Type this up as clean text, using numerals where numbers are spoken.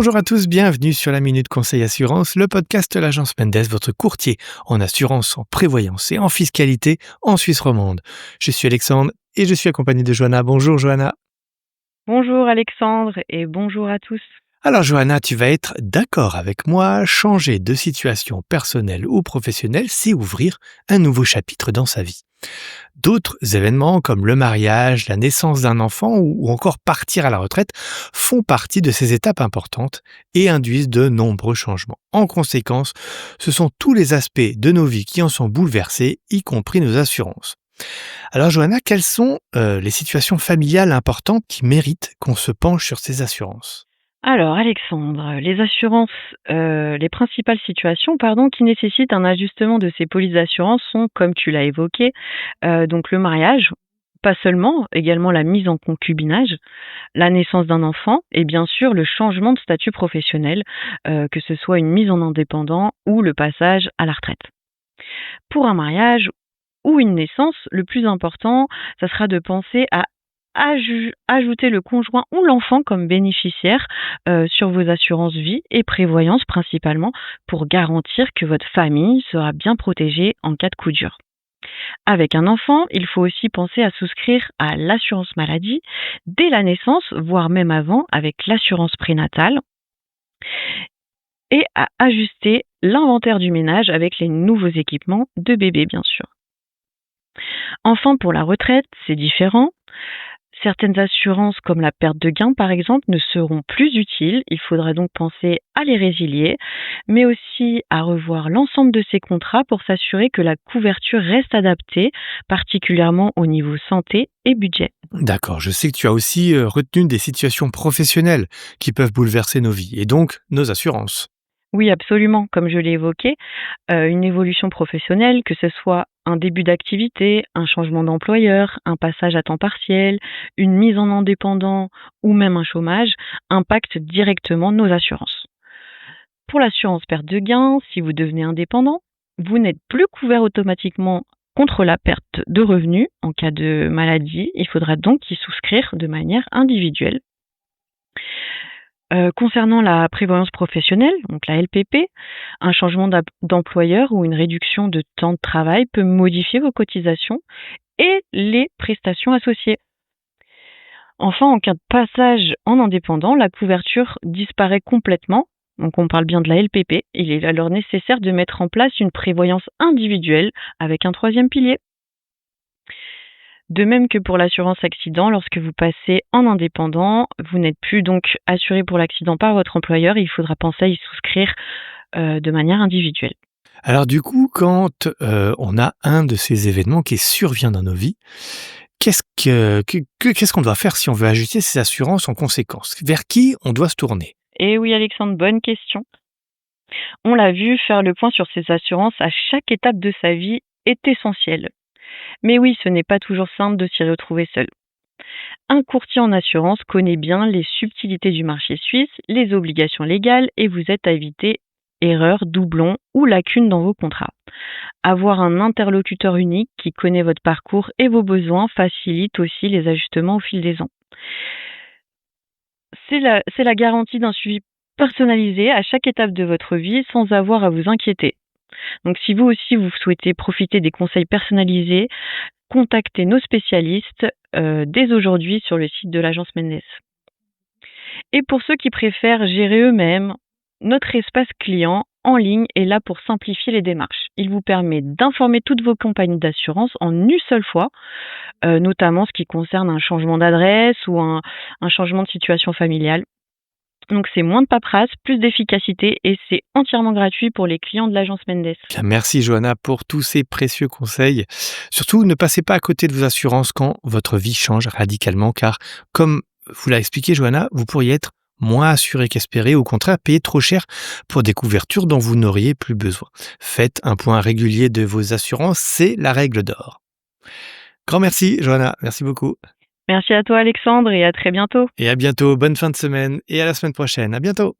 Bonjour à tous, bienvenue sur la Minute Conseil Assurance, le podcast de l'agence Mendes, votre courtier en assurance, en prévoyance et en fiscalité en Suisse romande. Je suis Alexandre et je suis accompagné de Johanna. Bonjour Johanna. Bonjour Alexandre et bonjour à tous. Alors Johanna, tu vas être d'accord avec moi, changer de situation personnelle ou professionnelle, c'est ouvrir un nouveau chapitre dans sa vie. D'autres événements comme le mariage, la naissance d'un enfant ou encore partir à la retraite font partie de ces étapes importantes et induisent de nombreux changements. En conséquence, ce sont tous les aspects de nos vies qui en sont bouleversés, y compris nos assurances. Alors Johanna, quelles sont les situations familiales importantes qui méritent qu'on se penche sur ces assurances ? Alors Alexandre, les principales situations qui nécessitent un ajustement de ces polices d'assurance sont, comme tu l'as évoqué, donc le mariage, pas seulement, également la mise en concubinage, la naissance d'un enfant et bien sûr le changement de statut professionnel, que ce soit une mise en indépendant ou le passage à la retraite. Pour un mariage ou une naissance, le plus important, ça sera de penser à ajouter le conjoint ou l'enfant comme bénéficiaire sur vos assurances vie et prévoyance principalement pour garantir que votre famille sera bien protégée en cas de coup dur. Avec un enfant, il faut aussi penser à souscrire à l'assurance maladie dès la naissance, voire même avant, avec l'assurance prénatale et à ajuster l'inventaire du ménage avec les nouveaux équipements de bébé, bien sûr. Enfin, pour la retraite, c'est différent. Certaines assurances, comme la perte de gain par exemple, ne seront plus utiles. Il faudra donc penser à les résilier, mais aussi à revoir l'ensemble de ces contrats pour s'assurer que la couverture reste adaptée, particulièrement au niveau santé et budget. D'accord, je sais que tu as aussi retenu des situations professionnelles qui peuvent bouleverser nos vies et donc nos assurances. Oui, absolument. Comme je l'ai évoqué, une évolution professionnelle, que ce soit un début d'activité, un changement d'employeur, un passage à temps partiel, une mise en indépendant ou même un chômage, impactent directement nos assurances. Pour l'assurance perte de gain, si vous devenez indépendant, vous n'êtes plus couvert automatiquement contre la perte de revenus en cas de maladie. Il faudra donc y souscrire de manière individuelle. Concernant la prévoyance professionnelle, donc la LPP, un changement d'employeur ou une réduction de temps de travail peut modifier vos cotisations et les prestations associées. Enfin, en cas de passage en indépendant, la couverture disparaît complètement. Donc on parle bien de la LPP. Il est alors nécessaire de mettre en place une prévoyance individuelle avec un troisième pilier. De même que pour l'assurance accident, lorsque vous passez en indépendant, vous n'êtes plus donc assuré pour l'accident par votre employeur. Il faudra penser à y souscrire de manière individuelle. Alors du coup, quand on a un de ces événements qui survient dans nos vies, qu'est-ce qu'on doit faire si on veut ajuster ses assurances en conséquence? Vers qui on doit se tourner? Et oui, Alexandre, bonne question. On l'a vu, faire le point sur ses assurances à chaque étape de sa vie est essentiel. Mais oui, ce n'est pas toujours simple de s'y retrouver seul. Un courtier en assurance connaît bien les subtilités du marché suisse, les obligations légales et vous êtes à éviter erreurs, doublons ou lacunes dans vos contrats. Avoir un interlocuteur unique qui connaît votre parcours et vos besoins facilite aussi les ajustements au fil des ans. C'est la garantie d'un suivi personnalisé à chaque étape de votre vie sans avoir à vous inquiéter. Donc si vous aussi vous souhaitez profiter des conseils personnalisés, contactez nos spécialistes dès aujourd'hui sur le site de l'agence Mendes. Et pour ceux qui préfèrent gérer eux-mêmes, notre espace client en ligne est là pour simplifier les démarches. Il vous permet d'informer toutes vos compagnies d'assurance en une seule fois, notamment ce qui concerne un changement d'adresse ou un changement de situation familiale. Donc c'est moins de paperasse, plus d'efficacité et c'est entièrement gratuit pour les clients de l'agence Mendes. Bien, merci Johanna pour tous ces précieux conseils. Surtout, ne passez pas à côté de vos assurances quand votre vie change radicalement, car comme vous l'a expliqué Johanna, vous pourriez être moins assuré qu'espéré, au contraire payer trop cher pour des couvertures dont vous n'auriez plus besoin. Faites un point régulier de vos assurances, c'est la règle d'or. Grand merci Johanna, merci beaucoup. Merci à toi Alexandre et à très bientôt. Et à bientôt, bonne fin de semaine et à la semaine prochaine. À bientôt.